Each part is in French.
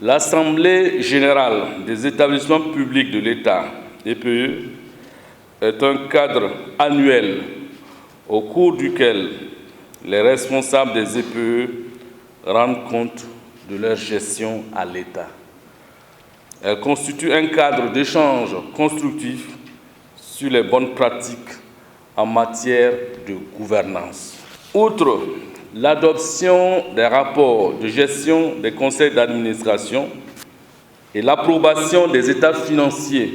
L'Assemblée générale des établissements publics de l'État, EPE, est un cadre annuel au cours duquel les responsables des EPE rendent compte de leur gestion à l'État. Elle constitue un cadre d'échange constructif sur les bonnes pratiques en matière de gouvernance. Outre l'adoption des rapports de gestion des conseils d'administration et l'approbation des états financiers,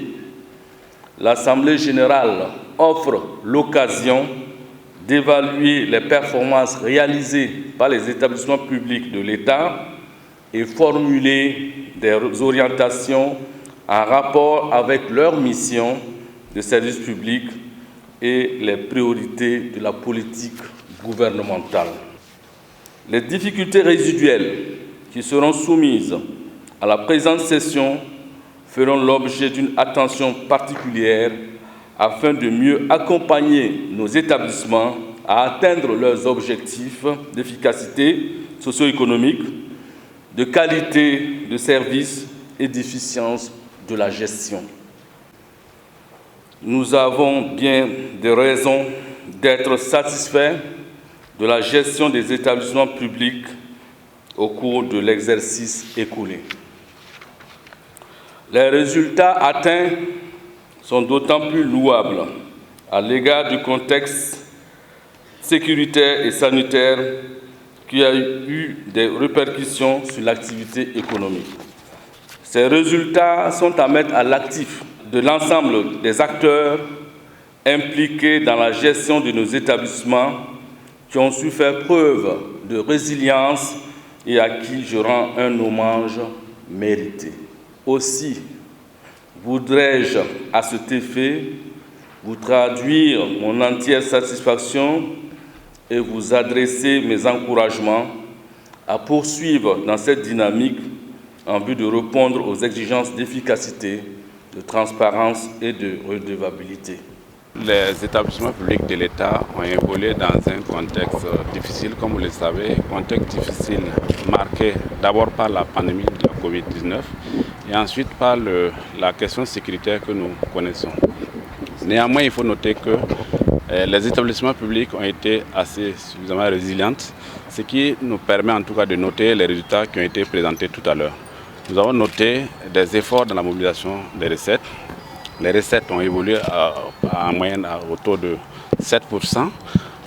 l'Assemblée générale offre l'occasion d'évaluer les performances réalisées par les établissements publics de l'État et formuler des orientations en rapport avec leur mission de service public et les priorités de la politique gouvernementale. Les difficultés résiduelles qui seront soumises à la présente session feront l'objet d'une attention particulière afin de mieux accompagner nos établissements à atteindre leurs objectifs d'efficacité socio-économique, de qualité de service et d'efficience de la gestion. Nous avons bien des raisons d'être satisfaits de la gestion des établissements publics au cours de l'exercice écoulé. Les résultats atteints sont d'autant plus louables à l'égard du contexte sécuritaire et sanitaire qui a eu des répercussions sur l'activité économique. Ces résultats sont à mettre à l'actif de l'ensemble des acteurs impliqués dans la gestion de nos établissements qui ont su faire preuve de résilience et à qui je rends un hommage mérité. Aussi, voudrais-je à cet effet vous traduire mon entière satisfaction et vous adresser mes encouragements à poursuivre dans cette dynamique en vue de répondre aux exigences d'efficacité, de transparence et de redevabilité. Les établissements publics de l'État ont évolué dans un contexte difficile, comme vous le savez, contexte difficile marqué d'abord par la pandémie de la Covid-19 et ensuite par la question sécuritaire que nous connaissons. Néanmoins, il faut noter que les établissements publics ont été suffisamment résilients, ce qui nous permet en tout cas de noter les résultats qui ont été présentés tout à l'heure. Nous avons noté des efforts dans la mobilisation des recettes. Les recettes ont évolué en moyenne autour de 7%.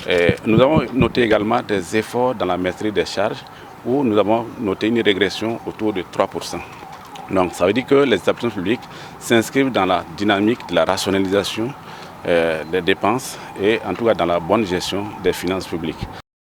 Et nous avons noté également des efforts dans la maîtrise des charges où nous avons noté une régression autour de 3%. Donc ça veut dire que les établissements publics s'inscrivent dans la dynamique de la rationalisation des dépenses et en tout cas dans la bonne gestion des finances publiques.